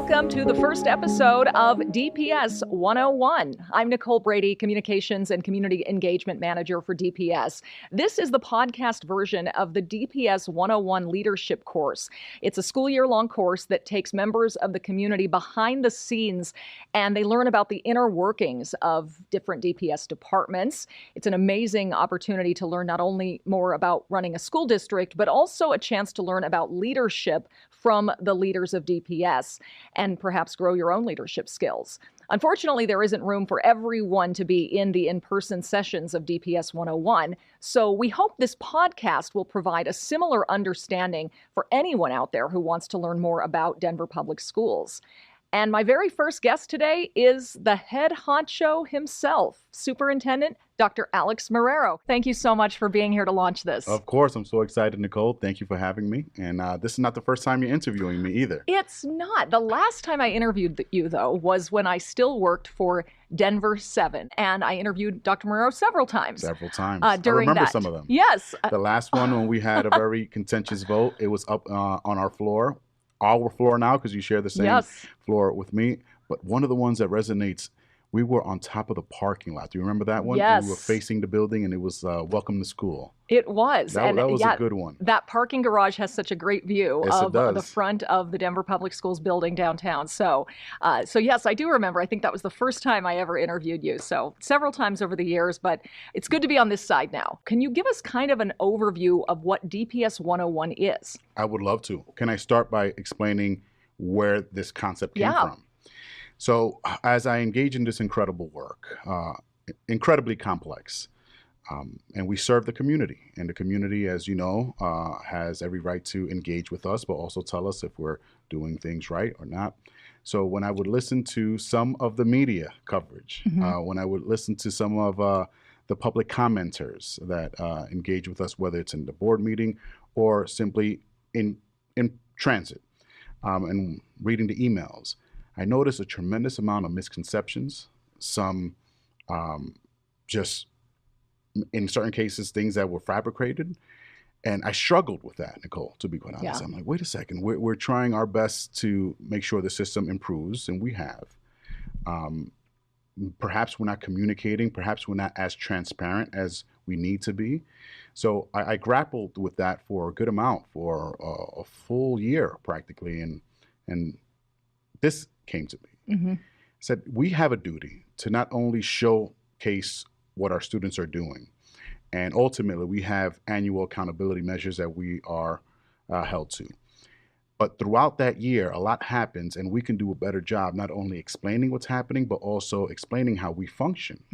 Welcome to the first episode of DPS 101. I'm Nicole Brady, Communications and Community Engagement Manager for DPS. This is the podcast version of the DPS 101 Leadership Course. It's a school year-long course that takes members of the community behind the scenes, and they learn about the inner workings of different DPS departments. It's an amazing opportunity to learn not only more about running a school district, but also a chance to learn about leadership from the leaders of DPS and perhaps grow your own leadership skills. Unfortunately, there isn't room for everyone to be in the in-person sessions of DPS 101, so we hope this podcast will provide a similar understanding for anyone out there who wants to learn more about Denver Public Schools. And my very first guest today is the head honcho himself, Superintendent Dr. Alex Marrero. Thank you so much for being here to launch this. Of course. I'm so excited, Nicole. Thank you for having me. And this is not the first time you're interviewing me either. It's not. The last time I interviewed you, though, was when I still worked for Denver 7. And I interviewed Dr. Marrero several times. During I remember that. Some of them. Yes. The last one when we had a very contentious vote, it was up on our floor. Our floor now, because you share the same floor with me. But one of the ones that resonates, we were on top of the parking lot. Do you remember that one? Yes. We were facing the building, and it was Welcome to School. It was. That was a good one. That parking garage has such a great view of the front of the Denver Public Schools building downtown. So yes, I do remember. I think that was the first time I ever interviewed you. So several times over the years, but it's good to be on this side now. Can you give us kind of an overview of what DPS 101 is? I would love to. Can I start by explaining where this concept came from? So as I engage in this incredible work, incredibly complex, and we serve the community. And the community, as you know, has every right to engage with us, but also tell us if we're doing things right or not. So when I would listen to some of the media coverage, when I would listen to some of the public commenters that engage with us, whether it's in the board meeting or simply in transit, and reading the emails, I noticed a tremendous amount of misconceptions, some just in certain cases, things that were fabricated. And I struggled with that, Nicole, to be quite honest. I'm like, wait a second, we're trying our best to make sure the system improves, and we have. Perhaps we're not communicating, perhaps we're not as transparent as we need to be. So I grappled with that for a good amount, for a full year practically, and this came to me. Said we have a duty to not only showcase what our students are doing, and ultimately we have annual accountability measures that we are held to. But throughout that year, a lot happens, and we can do a better job not only explaining what's happening, but also explaining how we function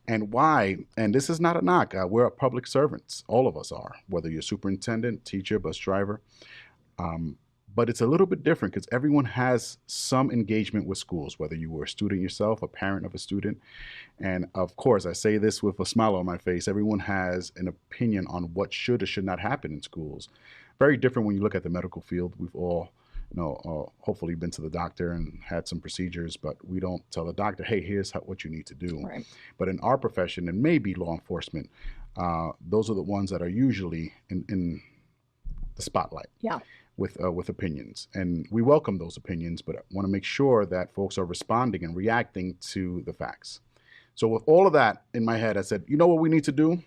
and why. And this is not a knock. We're public servants. All of us are, whether you're superintendent, teacher, bus driver. But it's a little bit different because everyone has some engagement with schools, whether you were a student yourself, a parent of a student. And of course, I say this with a smile on my face, everyone has an opinion on what should or should not happen in schools. Very different when you look at the medical field. We've all, hopefully been to the doctor and had some procedures, but we don't tell the doctor, hey, here's what you need to do. Right. But in our profession, and maybe law enforcement, those are the ones that are usually in the spotlight. With opinions. And we welcome those opinions, but I want to make sure that folks are responding and reacting to the facts. So with all of that in my head, I said, you know what we need to do?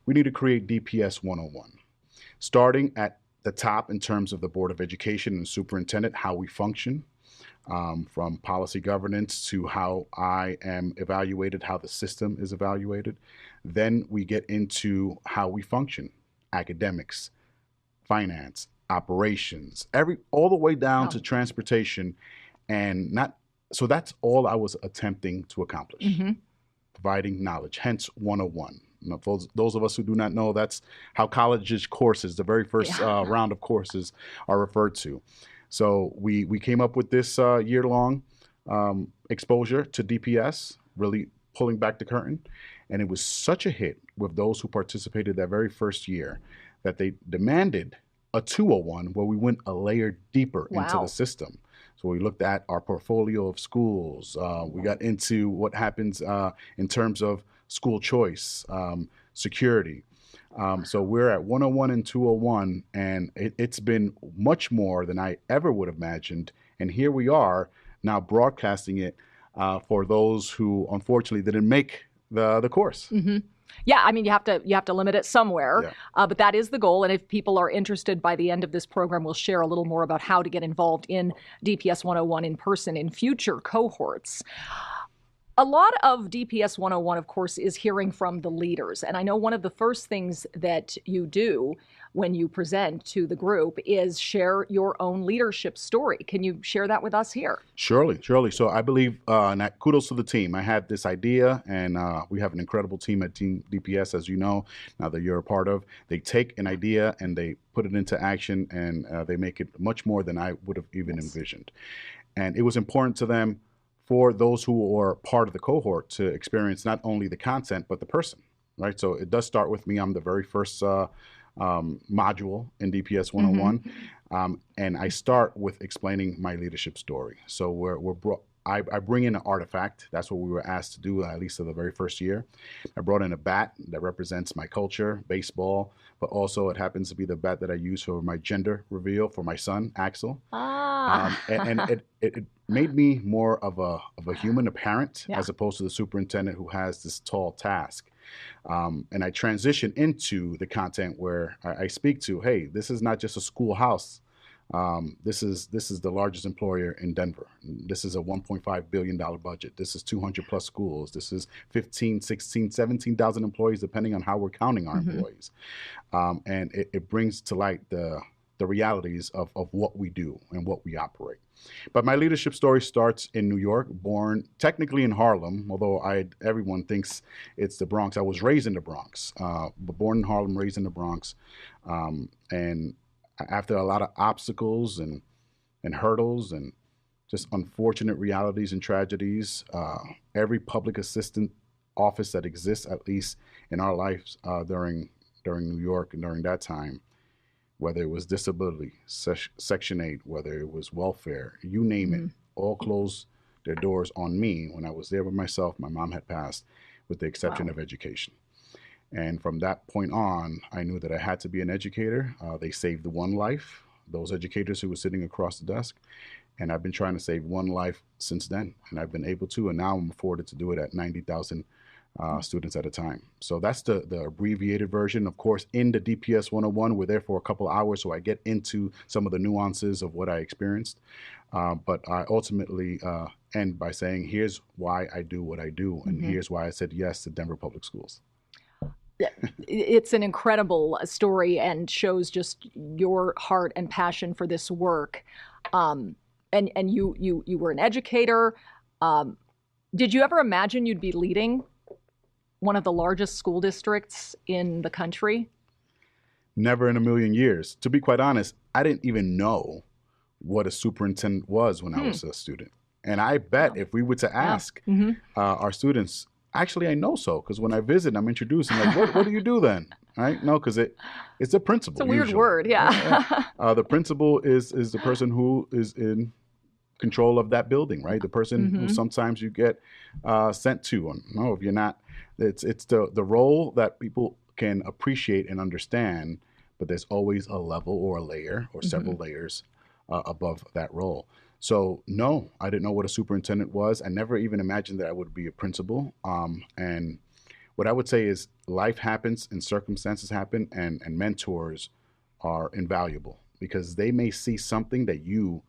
We need to create DPS 101, starting at the top in terms of the Board of Education and Superintendent, how we function, from policy governance to how I am evaluated, how the system is evaluated. Then we get into how we function, academics, finance, operations, all the way down to transportation, so that's all I was attempting to accomplish, providing knowledge, hence 101. For those of us who do not know, that's how college's courses, the very first round of courses, are referred to. So we came up with this year-long exposure to DPS, really pulling back the curtain, and it was such a hit with those who participated that very first year that they demanded a 201 where we went a layer deeper into the system. So we looked at our portfolio of schools. We got into what happens in terms of school choice, security. So we're at 101 and 201, and it's been much more than I ever would have imagined And here we are now broadcasting it for those who unfortunately didn't make the course. Mm-hmm. Yeah, I mean, you have to limit it somewhere, but that is the goal. And if people are interested, by the end of this program, we'll share a little more about how to get involved in DPS 101 in person in future cohorts. A lot of DPS 101, of course, is hearing from the leaders. And I know one of the first things that you do when you present to the group is share your own leadership story. Can you share that with us here? Surely. So I believe, and kudos to the team. I had this idea, and we have an incredible team at Team DPS, as you know, now that you're a part of. They take an idea and they put it into action, and they make it much more than I would have even envisioned. And it was important to them, for those who are part of the cohort, to experience not only the content, but the person, right? So it does start with me. I'm the very first module in DPS 101. And I start with explaining my leadership story. So I bring in an artifact. That's what we were asked to do, at least for the very first year. I brought in a bat that represents my culture, baseball, but also it happens to be the bat that I use for my gender reveal for my son, Axel. And it made me more of a human, a parent, as opposed to the superintendent who has this tall task. And I transition into the content where I speak to, hey, this is not just a schoolhouse. This is the largest employer in Denver. This is a $1.5 billion budget. This is 200 plus schools. This is 15, 16, 17,000 employees, depending on how we're counting our employees. And it brings to light the realities of what we do and what we operate. But my leadership story starts in New York, born technically in Harlem, although everyone thinks it's the Bronx. I was raised in the Bronx, but born in Harlem, raised in the Bronx. And after a lot of obstacles and hurdles and just unfortunate realities and tragedies, every public assistant office that exists, at least in our lives during New York and during that time, whether it was disability, Section 8, whether it was welfare, you name it, all closed their doors on me when I was there by myself. My mom had passed, with the exception of education. And from that point on, I knew that I had to be an educator. They saved one life, those educators who were sitting across the desk. And I've been trying to save one life since then. And I've been able to, and now I'm afforded to do it at 90,000 students at a time. So that's the abbreviated version. Of course, in the DPS 101, we're there for a couple of hours, so I get into some of the nuances of what I experienced. But I ultimately end by saying, here's why I do what I do, and here's why I said yes to Denver Public Schools. It's an incredible story and shows just your heart and passion for this work. And you were an educator. Did you ever imagine you'd be leading one of the largest school districts in the country? Never in a million years. To be quite honest, I didn't even know what a superintendent was when I was a student. And I bet if we were to ask our students, actually, I know so, because when I visit, I'm introduced and like, what do you do then? Right? No, because it's a principal. It's a weird word, The principal is the person who is in control of that building, right? The person who sometimes you get sent to. And no, if you're not, it's the role that people can appreciate and understand, but there's always a level or a layer or several layers above that role. So no, I didn't know what a superintendent was. I never even imagined that I would be a principal. And what I would say is life happens and circumstances happen, and mentors are invaluable because they may see something that you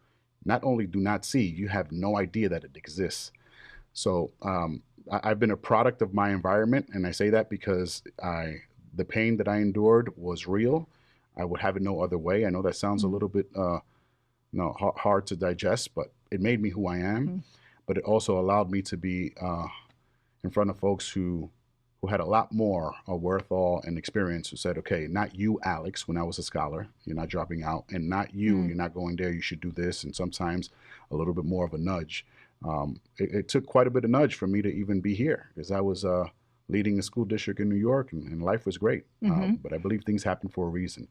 not only do not see, you have no idea that it exists. So I've been a product of my environment, and I say that because the pain that I endured was real. I would have it no other way. I know that sounds a little bit hard to digest, but it made me who I am. But it also allowed me to be in front of folks who had a lot more wherewithal and experience, who said, okay, not you, Alex, when I was a scholar, you're not dropping out, and not you, you're not going there, you should do this, and sometimes a little bit more of a nudge. It took quite a bit of nudge for me to even be here, because I was leading a school district in New York, and life was great. But I believe things happen for a reason.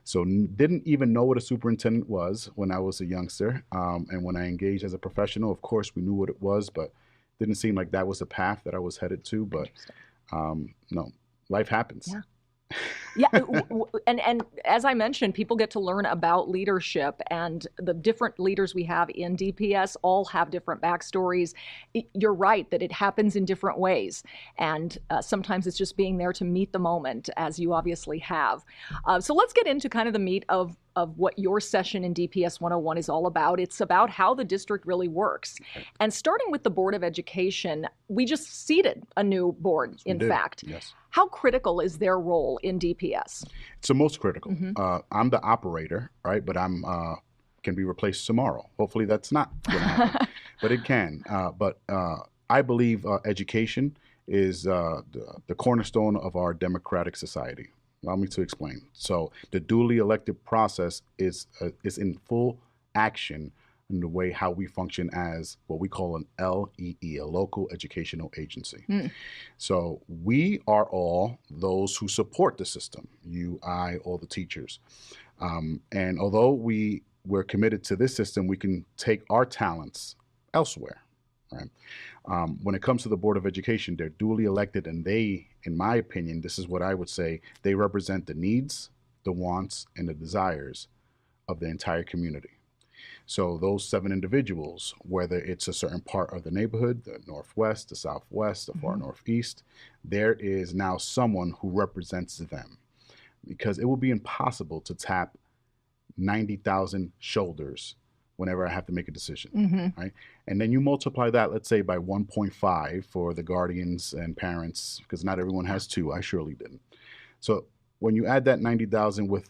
So didn't even know what a superintendent was when I was a youngster. And when I engaged as a professional, of course, we knew what it was, but didn't seem like that was the path that I was headed to. But no, life happens. Yeah. Yeah, and as I mentioned, people get to learn about leadership, and the different leaders we have in DPS all have different backstories. You're right that it happens in different ways, and sometimes it's just being there to meet the moment, as you obviously have. So let's get into kind of the meat of what your session in DPS 101 is all about. It's about how the district really works. And starting with the Board of Education, we just seated a new board, in fact. Yes. How critical is their role in DPS? It's the most critical. I'm the operator, right? But I'm can be replaced tomorrow. Hopefully that's not going to happen, but it can. But I believe education is the cornerstone of our democratic society. Allow me to explain. So the duly elected process is in full action in the way how we function as what we call an LEE, a local educational agency. So we are all those who support the system, you, I, all the teachers. And although we're committed to this system, we can take our talents elsewhere. Right. When it comes to the Board of Education, they're duly elected, and they, in my opinion, this is what I would say, they represent the needs, the wants, and the desires of the entire community. So those 7 individuals, whether it's a certain part of the neighborhood, the Northwest, the Southwest, the far Northeast, there is now someone who represents them, because it will be impossible to tap 90,000 shoulders whenever I have to make a decision, right? And then you multiply that, let's say, by 1.5 for the guardians and parents, because not everyone has 2. I surely didn't. So when you add that 90,000 with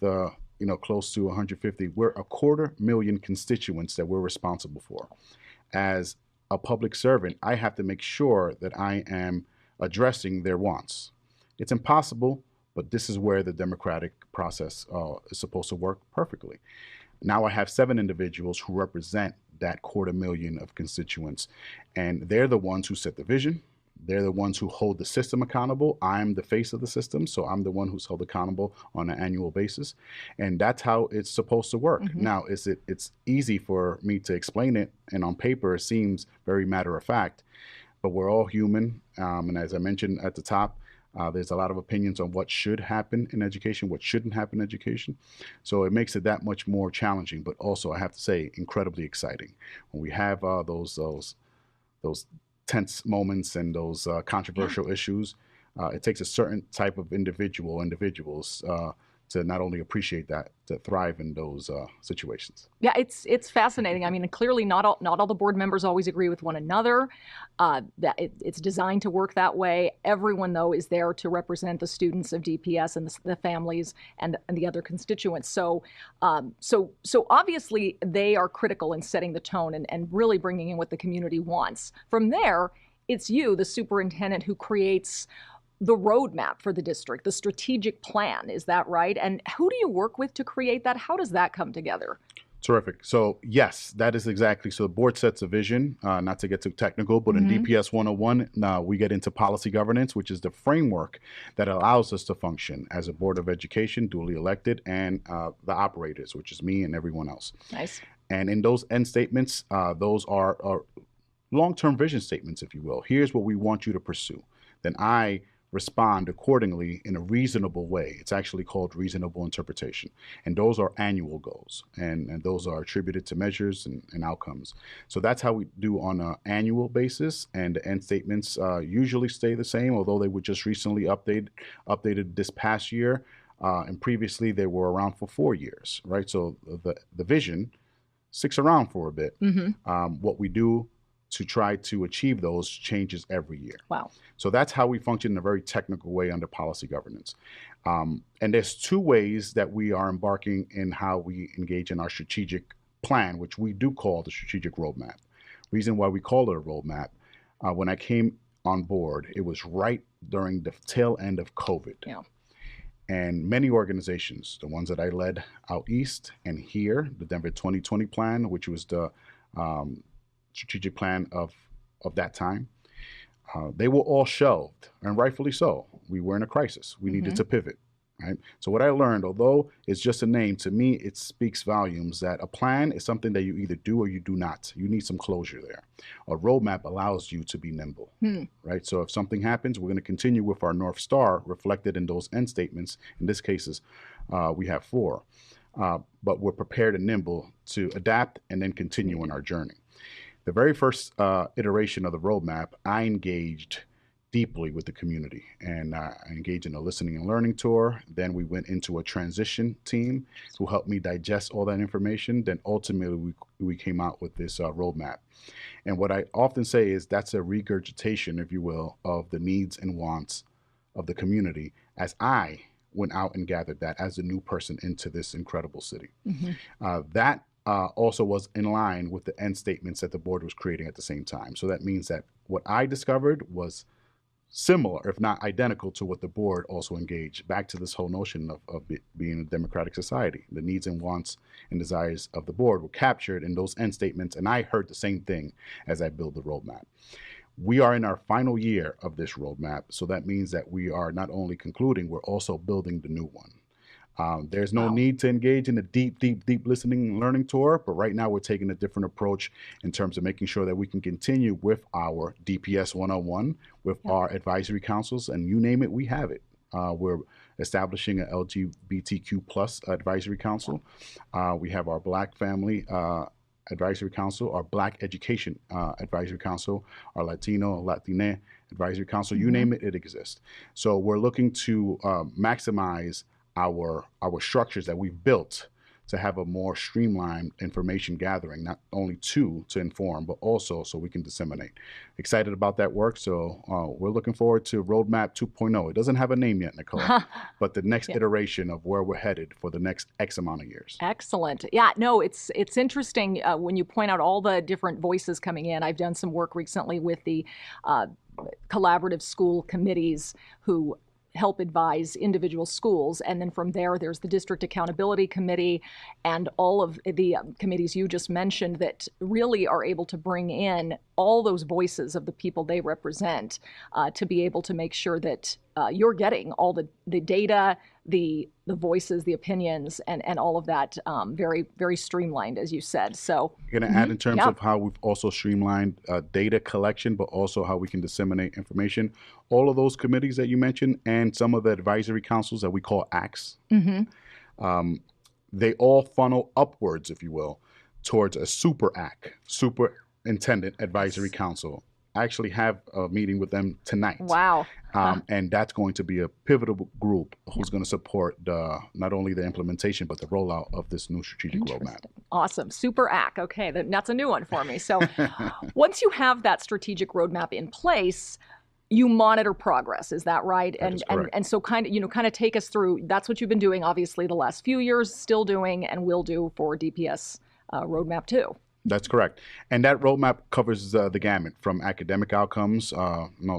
close to 150, we're 250,000 constituents that we're responsible for. As a public servant, I have to make sure that I am addressing their wants. It's impossible, but this is where the democratic process is supposed to work perfectly. Now I have 7 individuals who represent that 250,000 of constituents, and they're the ones who set the vision. They're the ones who hold the system accountable. I'm the face of the system, so I'm the one who's held accountable on an annual basis, and that's how it's supposed to work. Now, it's easy for me to explain it, and on paper it seems very matter of fact, but we're all human, and as I mentioned at the top, there's a lot of opinions on what should happen in education, what shouldn't happen in education. So it makes it that much more challenging, but also, I have to say, incredibly exciting. When we have those tense moments and those controversial issues, it takes a certain type of individuals to not only appreciate that, to thrive in those situations. Yeah, it's fascinating. I mean, clearly not all the board members always agree with one another. That it's designed to work that way. Everyone, though, is there to represent the students of DPS and the families and the other constituents. So obviously they are critical in setting the tone and really bringing in what the community wants. From there, it's you, the superintendent, who creates the roadmap for the district, the strategic plan. Is that right? And who do you work with to create that? How does that come together? Terrific. So yes, that is exactly. So the board sets a vision, not to get too technical, but in DPS 101, we get into policy governance, which is the framework that allows us to function as a Board of Education, duly elected, and the operators, which is me and everyone else. Nice. And in those end statements, those are long-term vision statements, if you will. Here's what we want you to pursue. Then I respond accordingly in a reasonable way. It's actually called reasonable interpretation. And those are annual goals. And those are attributed to measures and outcomes. So that's how we do on an annual basis. And the end statements usually stay the same, although they were just recently updated this past year. And previously they were around for 4 years, right? So the vision sticks around for a bit. What we do to try to achieve those changes every year. Wow. So that's how we function in a very technical way under policy governance. And there's 2 ways that we are embarking in how we engage in our strategic plan, which we do call the strategic roadmap. Reason why we call it a roadmap, when I came on board, it was right during the tail end of COVID. Yeah. And many organizations, the ones that I led out east and here, the Denver 2020 plan, which was the strategic plan of that time, they were all shelved, and rightfully so. We were in a crisis. We needed to pivot. right? So what I learned, although it's just a name, to me, it speaks volumes that a plan is something that you either do or you do not. You need some closure there. A roadmap allows you to be nimble, right? So if something happens, we're going to continue with our North Star reflected in those end statements. In this case, we have 4. But we're prepared and nimble to adapt and then continue on our journey. The very first iteration of the roadmap, I engaged deeply with the community, and I engaged in a listening and learning tour. Then we went into a transition team who helped me digest all that information. Then ultimately we came out with this roadmap. And what I often say is that's a regurgitation, if you will, of the needs and wants of the community as I went out and gathered that as a new person into this incredible city. That also was in line with the end statements that the board was creating at the same time. So that means that what I discovered was similar, if not identical, to what the board also engaged. Back to this whole notion of being a democratic society. The needs and wants and desires of the board were captured in those end statements, and I heard the same thing as I built the roadmap. We are in our final year of this roadmap, so that means that we are not only concluding, we're also building the new one. There's no need to engage in a deep listening and learning tour, but right now we're taking a different approach in terms of making sure that we can continue with our DPS 101, with our advisory councils, and you name it, we have it. We're establishing an LGBTQ plus advisory council. We have our Black family advisory council, our Black education advisory council, our Latino, Latina advisory council, you name it, it exists. So we're looking to maximize our structures that we've built to have a more streamlined information gathering, not only to inform, but also so we can disseminate. Excited about that work. So we're looking forward to Roadmap 2.0. It doesn't have a name yet, Nicole, but the next iteration of where we're headed for the next X amount of years. Excellent. Yeah, no, it's interesting when you point out all the different voices coming in. I've done some work recently with the collaborative school committees who help advise individual schools. And then from there's the District Accountability Committee and all of the committees you just mentioned that really are able to bring in all those voices of the people they represent to be able to make sure that you're getting all the data, the voices, the opinions, and all of that very, very streamlined, as you said. So you're going to add in terms of how we've also streamlined data collection, but also how we can disseminate information. All of those committees that you mentioned and some of the advisory councils that we call ACTs, they all funnel upwards, if you will, towards a super ACT, Superintendent Advisory Council. I actually have a meeting with them tonight. Wow. And that's going to be a pivotal group who's going to support not only the implementation, but the rollout of this new strategic roadmap. Awesome. Super ACT. Okay, that's a new one for me. So once you have that strategic roadmap in place, you monitor progress. Is that right? And so kind of take us through, that's what you've been doing, obviously, the last few years, still doing, and will do for DPS Roadmap 2. That's correct. And that roadmap covers the gamut from academic outcomes,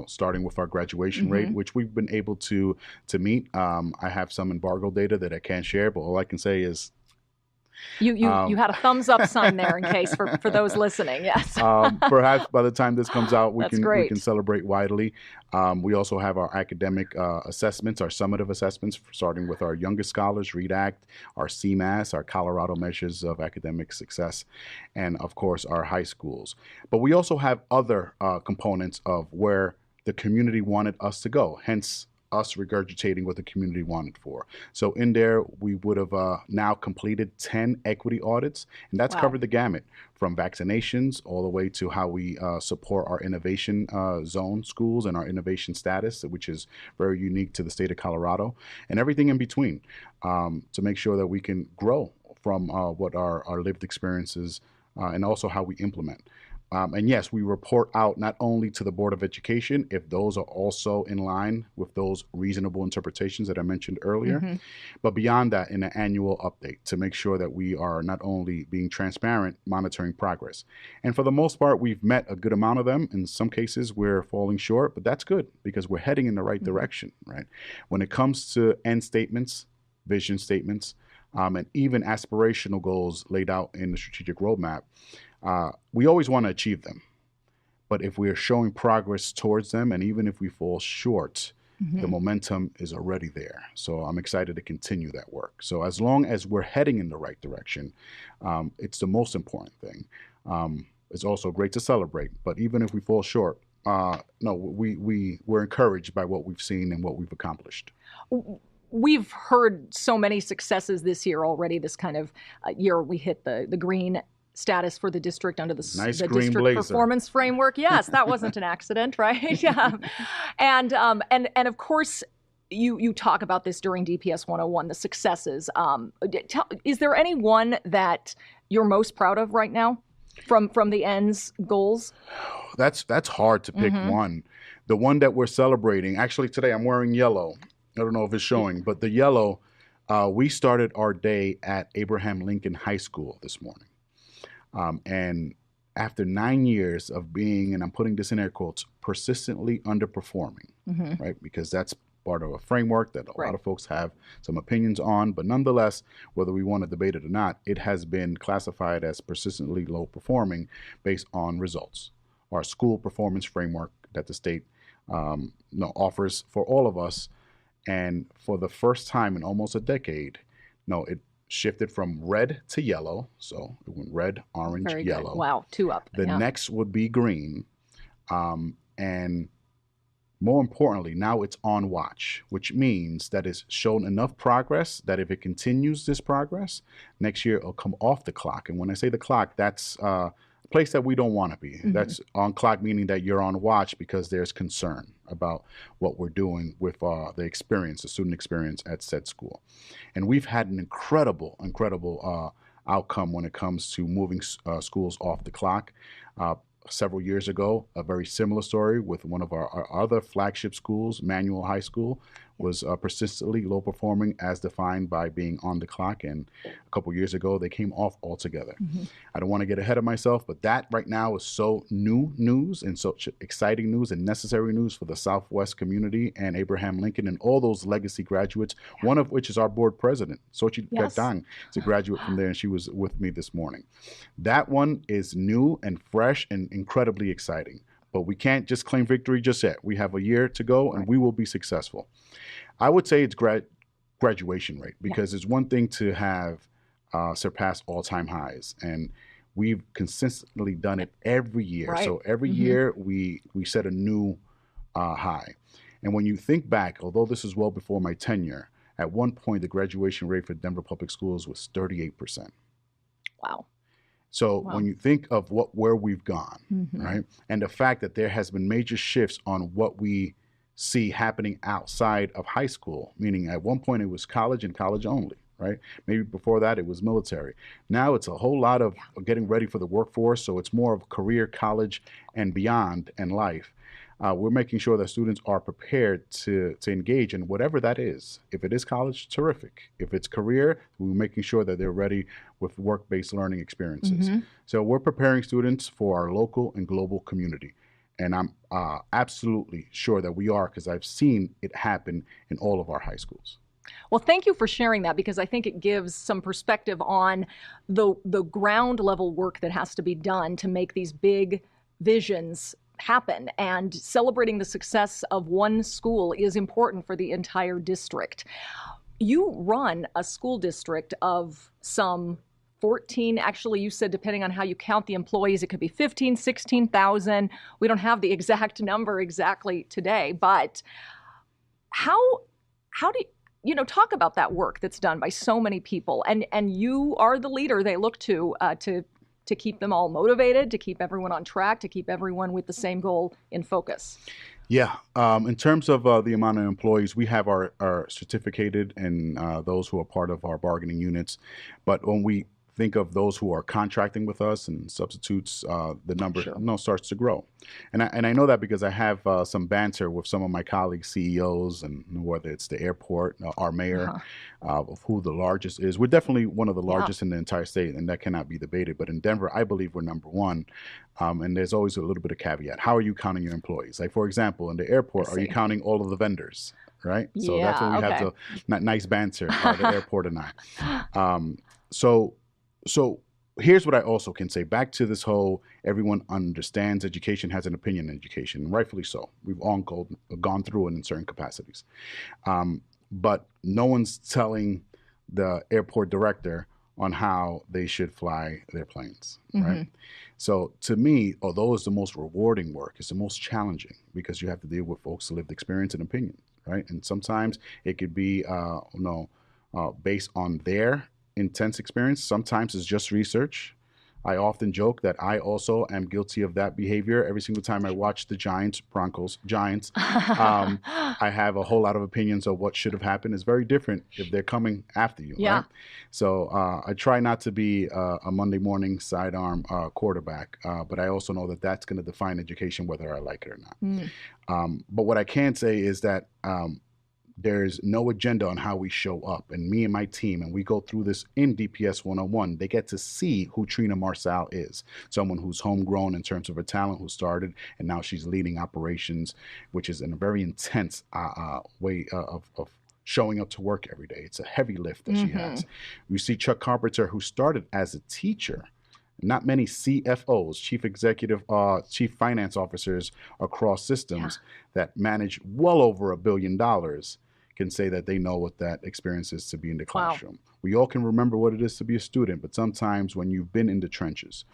starting with our graduation rate, which we've been able to meet. I have some embargo data that I can't share, but all I can say is you had a thumbs up sign there in case for those listening. Yes. Perhaps by the time this comes out, we can celebrate widely. We also have our academic assessments, our summative assessments, starting with our youngest scholars, READ Act, our CMAS, our Colorado measures of academic success, and of course our high schools. But we also have other components of where the community wanted us to go, hence us regurgitating what the community wanted for. So in there, we would have now completed 10 equity audits, and that's covered the gamut from vaccinations all the way to how we support our innovation zone schools and our innovation status, which is very unique to the state of Colorado, and everything in between to make sure that we can grow from what our lived experiences and also how we implement. And yes, we report out not only to the Board of Education, if those are also in line with those reasonable interpretations that I mentioned earlier, but beyond that in an annual update to make sure that we are not only being transparent, monitoring progress. And for the most part, we've met a good amount of them. In some cases, we're falling short, but that's good because we're heading in the right direction, right? When it comes to end statements, vision statements, and even aspirational goals laid out in the strategic roadmap, we always want to achieve them. But if we are showing progress towards them, and even if we fall short, the momentum is already there. So I'm excited to continue that work. So as long as we're heading in the right direction, it's the most important thing. It's also great to celebrate, but even if we fall short, no, we're encouraged by what we've seen and what we've accomplished. We've heard so many successes this year already. This kind of year we hit the green status for the district under the district blazer. Performance Framework. Yes, that wasn't an accident, right? Yeah. And of course, you talk about this during DPS 101, the successes. Is there any one that you're most proud of right now from the ends goals? That's hard to pick one. The one that we're celebrating, actually today I'm wearing yellow. I don't know if it's showing, but the yellow, we started our day at Abraham Lincoln High School this morning. And after 9 years of being, and I'm putting this in air quotes, persistently underperforming, right? Because that's part of a framework that a lot of folks have some opinions on, but nonetheless, whether we want to debate it or not, it has been classified as persistently low performing based on results. Our school performance framework that the state offers for all of us. And for the first time in almost a decade, it shifted from red to yellow. So it went red, orange, Very yellow. Good. Wow, 2 up. The next would be green. And more importantly, now it's on watch, which means that it's shown enough progress that if it continues this progress, next year it'll come off the clock. And when I say the clock, that's a place that we don't want to be. That's on clock, meaning that you're on watch because there's concern about what we're doing with the student experience at said school. And we've had an incredible outcome when it comes to moving schools off the clock. Several years ago, a very similar story with one of our other flagship schools, Manual High School, was persistently low performing as defined by being on the clock. And a couple years ago, they came off altogether. I don't want to get ahead of myself, but that right now is so new news and such exciting news and necessary news for the Southwest community and Abraham Lincoln and all those legacy graduates, one of which is our board president, Sochi Gagdang, is a graduate from there, and she was with me this morning. That one is new and fresh and incredibly exciting. But we can't just claim victory just yet. We have a year to go, and we will be successful. I would say it's graduation rate, because it's one thing to have surpassed all-time highs, and we've consistently done it every year. So every year we set a new high. And when you think back, although this is well before my tenure, at one point the graduation rate for Denver Public Schools was 38%. Wow. So when you think of where we've gone, right, and the fact that there has been major shifts on what we see happening outside of high school, meaning at one point it was college and college only, right? Maybe before that it was military. Now it's a whole lot of getting ready for the workforce, so it's more of career, college, and beyond, and life. We're making sure that students are prepared to engage in whatever that is. If it is college, terrific. If it's career, we're making sure that they're ready with work-based learning experiences. So we're preparing students for our local and global community. And I'm absolutely sure that we are, because I've seen it happen in all of our high schools. Well, thank you for sharing that, because I think it gives some perspective on the ground level work that has to be done to make these big visions happen, and celebrating the success of one school is important for the entire district. You run a school district of some 14, actually you said depending on how you count the employees, it could be 15, 16,000. We don't have the exact number exactly today, but how do you talk about that work that's done by so many people, and you are the leader they look to keep them all motivated, to keep everyone on track, to keep everyone with the same goal in focus? Yeah. In terms of the amount of employees, we have our certificated and those who are part of our bargaining units. But when we think of those who are contracting with us and substitutes, the number starts to grow. And I know that because I have some banter with some of my colleagues, CEOs, and whether it's the airport, our mayor, of who the largest is. We're definitely one of the largest in the entire state, and that cannot be debated. But in Denver, I believe we're number one. And there's always a little bit of caveat. How are you counting your employees? Like, for example, in the airport, are you counting all of the vendors? Right? So that's when we have the nice banter, the airport and I. So here's what I also can say. Back to this whole everyone understands education, has an opinion on education, and rightfully so. We've all gone through it in certain capacities. But no one's telling the airport director on how they should fly their planes, right? So to me, although it's the most rewarding work, it's the most challenging because you have to deal with folks' lived experience and opinion, right? And sometimes it could be, based on their intense experience. Sometimes it's just research. I often joke that I also am guilty of that behavior. Every single time I watch the Giants, I have a whole lot of opinions of what should have happened. It's very different if they're coming after you, right? So I try not to be a Monday morning sidearm quarterback, but I also know that that's going to define education whether I like it or not. But what I can say is that there's no agenda on how we show up. And me and my team, and we go through this in DPS 101, they get to see who Trina Marçal is. Someone who's homegrown in terms of her talent, who started, and now she's leading operations, which is in a very intense way of showing up to work every day. It's a heavy lift that she has. We see Chuck Carpenter, who started as a teacher. Not many CFOs, chief finance officers across systems that manage well over $1 billion can say that they know what that experience is to be in the classroom. We all can remember what it is to be a student, but sometimes when you've been in the trenches.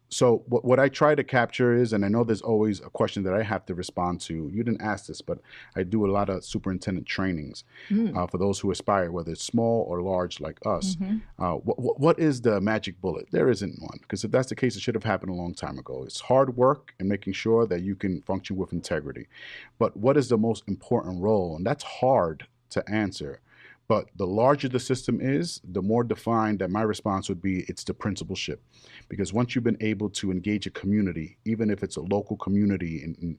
So what I try to capture is, and I know there's always a question that I have to respond to. You didn't ask this, but I do a lot of superintendent trainings for those who aspire, whether it's small or large like us. What is the magic bullet? There isn't one, because if that's the case, it should have happened a long time ago. It's hard work and making sure that you can function with integrity. But what is the most important role? And that's hard to answer. But the larger the system is, the more defined that my response would be, it's the principalship. Because once you've been able to engage a community, even if it's a local community, and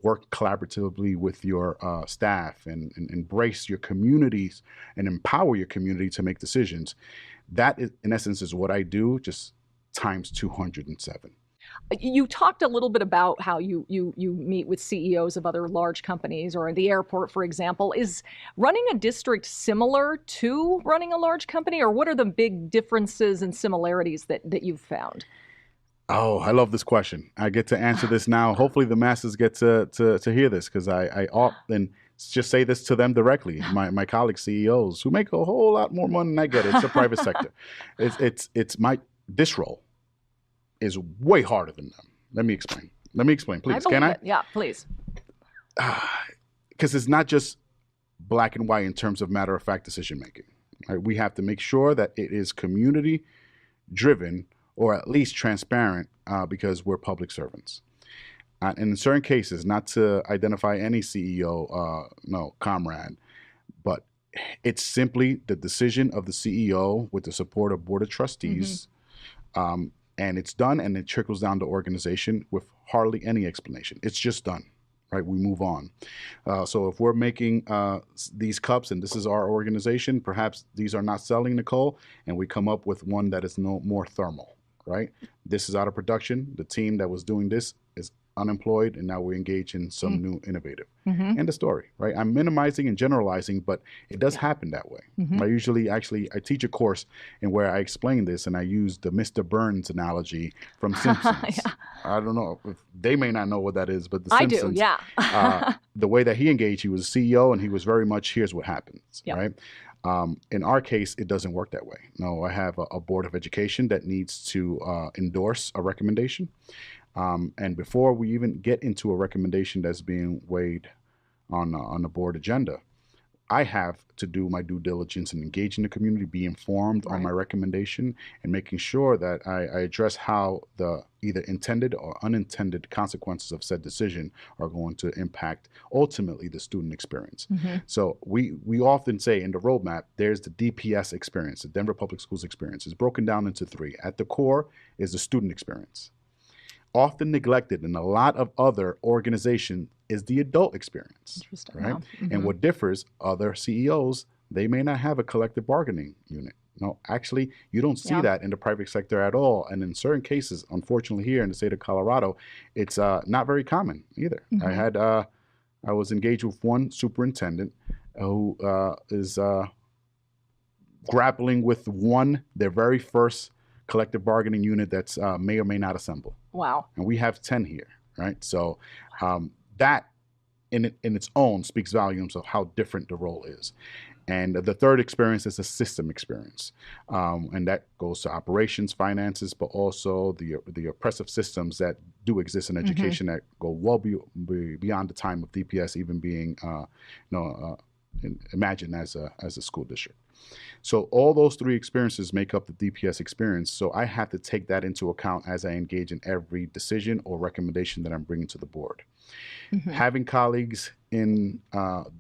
work collaboratively with your staff and embrace your communities and empower your community to make decisions, that is, in essence, is what I do, just times 207. You talked a little bit about how you meet with CEOs of other large companies, or at the airport, for example. Is running a district similar to running a large company, or what are the big differences and similarities that you've found? Oh, I love this question. I get to answer this now. Hopefully the masses get to hear this, because I often just say this to them directly. My colleague CEOs who make a whole lot more money than I get. It's the private sector. This role is way harder than them. Let me explain, please. Can I? Yeah, please. Because it's not just black and white in terms of matter-of-fact decision-making. Right? We have to make sure that it is community-driven, or at least transparent, because we're public servants. And in certain cases, not to identify any CEO, comrade, but it's simply the decision of the CEO with the support of board of trustees. And it's done, and it trickles down to organization with hardly any explanation. It's just done, right? We move on. So if we're making these cups, and this is our organization, perhaps these are not selling, Nicole, and we come up with one that is no more thermal, right? This is out of production. The team that was doing this is unemployed, and now we engage in some new innovative. End of story, right? I'm minimizing and generalizing, but it does happen that way. I teach a course in where I explain this, and I use the Mr. Burns analogy from Simpsons. I don't know, if they may not know what that is, but the Simpsons, the way that he engaged, he was a CEO, and he was very much, here's what happens, right? In our case, it doesn't work that way. No, I have a board of education that needs to endorse a recommendation. And before we even get into a recommendation that's being weighed on the board agenda, I have to do my due diligence and engage in the community, be informed on my recommendation, and making sure that I address how the either intended or unintended consequences of said decision are going to impact ultimately the student experience. So we often say in the roadmap, there's the DPS experience, the Denver Public Schools experience. It's broken down into three. At the core is the student experience. Often neglected in a lot of other organizations is the adult experience, right? And what differs, other CEOs, they may not have a collective bargaining unit. No, actually, you don't see that in the private sector at all. And in certain cases, unfortunately here in the state of Colorado, it's not very common either. I was engaged with one superintendent who is grappling with their very first collective bargaining unit that's may or may not assemble. Wow. And we have 10 here, right? So that in its own speaks volumes of how different the role is. And the third experience is a system experience. And that goes to operations, finances, but also the oppressive systems that do exist in education that go well beyond the time of DPS even being imagined as a school district. So all those three experiences make up the DPS experience. So I have to take that into account as I engage in every decision or recommendation that I'm bringing to the board. Having colleagues in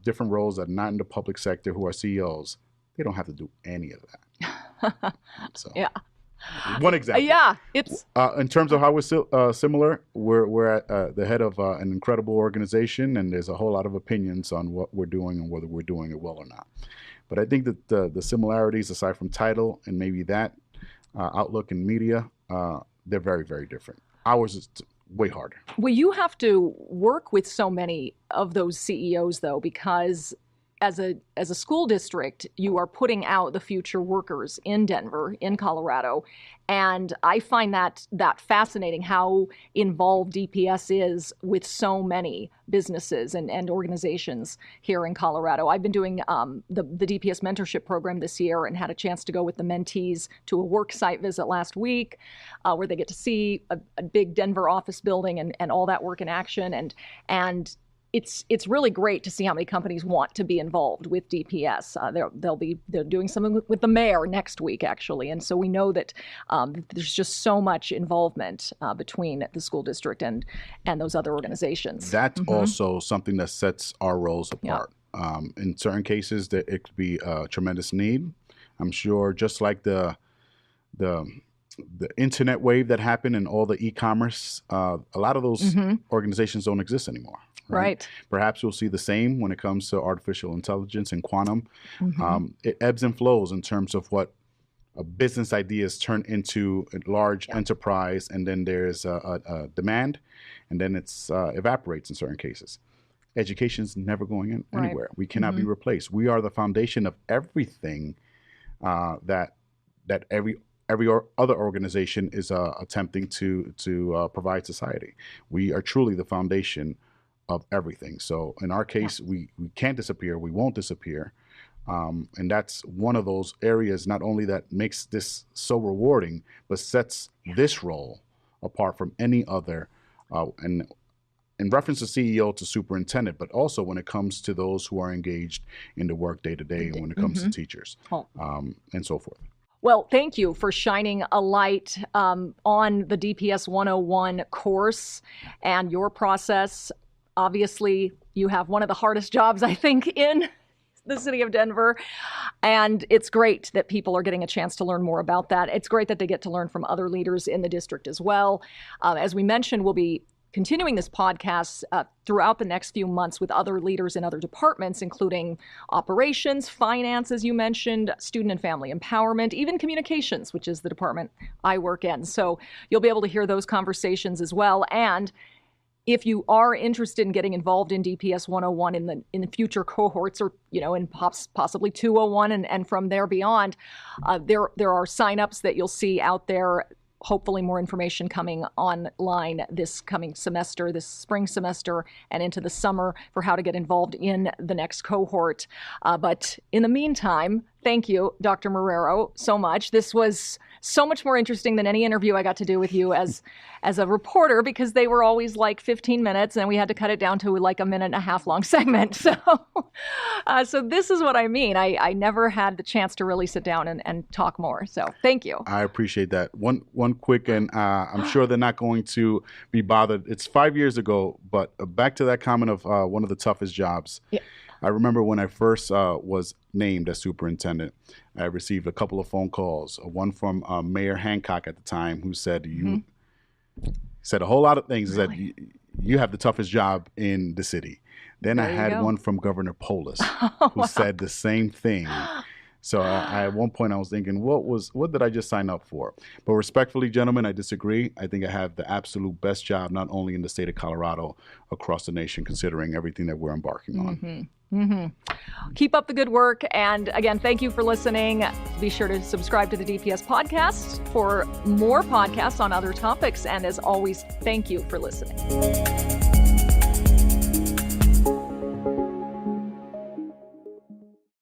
different roles that are not in the public sector who are CEOs, they don't have to do any of that. So, yeah. One example. Yeah, it's in terms of how we're similar. We're at the head of an incredible organization, and there's a whole lot of opinions on what we're doing and whether we're doing it well or not. But I think that the similarities, aside from title and maybe that outlook in media, they're very, very different. Ours is way harder. Well, you have to work with so many of those CEOs, though, because as a school district, you are putting out the future workers in Denver, in Colorado. And I find that fascinating, how involved DPS is with so many businesses and organizations here in Colorado. I've been doing the DPS mentorship program this year and had a chance to go with the mentees to a work site visit last week where they get to see a big Denver office building and all that work in action. And it's really great to see how many companies want to be involved with DPS. They're doing something with the mayor next week, actually, and so we know that there's just so much involvement between the school district and those other organizations. That's also something that sets our roles apart. Yeah. In certain cases, that it could be a tremendous need. I'm sure, just like the internet wave that happened and all the e-commerce, a lot of those organizations don't exist anymore. Right. Perhaps we'll see the same when it comes to artificial intelligence and quantum. It ebbs and flows in terms of what a business ideas turn into a large enterprise, and then there's a demand, and then it's evaporates in certain cases. Education's never going anywhere. We cannot be replaced. We are the foundation of everything that every other organization is attempting to provide society. We are truly the foundation of everything. So in our case, we can't disappear. We won't disappear. And that's one of those areas not only that makes this so rewarding, but sets this role apart from any other. And in reference to CEO to superintendent, but also when it comes to those who are engaged in the work day to day, and when it comes to teachers and so forth. Well, thank you for shining a light on the DPS 101 course and your process. Obviously, you have one of the hardest jobs, I think, in the city of Denver. And it's great that people are getting a chance to learn more about that. It's great that they get to learn from other leaders in the district as well. As we mentioned, we'll be continuing this podcast throughout the next few months with other leaders in other departments, including operations, finance, as you mentioned, student and family empowerment, even communications, which is the department I work in. So you'll be able to hear those conversations as well. And if you are interested in getting involved in DPS 101 in the future cohorts, or in possibly 201 and from there beyond, there are signups that you'll see out there. Hopefully more information coming online this coming semester, this spring semester, and into the summer for how to get involved in the next cohort. But in the meantime, thank you, Dr. Marrero, so much. This was so much more interesting than any interview I got to do with you as a reporter, because they were always like 15 minutes and we had to cut it down to like a minute and a half long segment. So this is what I mean. I never had the chance to really sit down and talk more. So thank you. I appreciate that. One quick, and I'm sure they're not going to be bothered. It's 5 years ago, but back to that comment of one of the toughest jobs. Yeah. I remember when I first was named as superintendent, I received a couple of phone calls, one from Mayor Hancock at the time, who said, said a whole lot of things. Really? He said, you have the toughest job in the city. Then I had one from Governor Polis who said the same thing. So at one point I was thinking, what did I just sign up for? But respectfully, gentlemen, I disagree. I think I have the absolute best job, not only in the state of Colorado, across the nation, considering everything that we're embarking on. Keep up the good work. And again, thank you for listening. Be sure to subscribe to the DPS podcast for more podcasts on other topics. And as always, thank you for listening.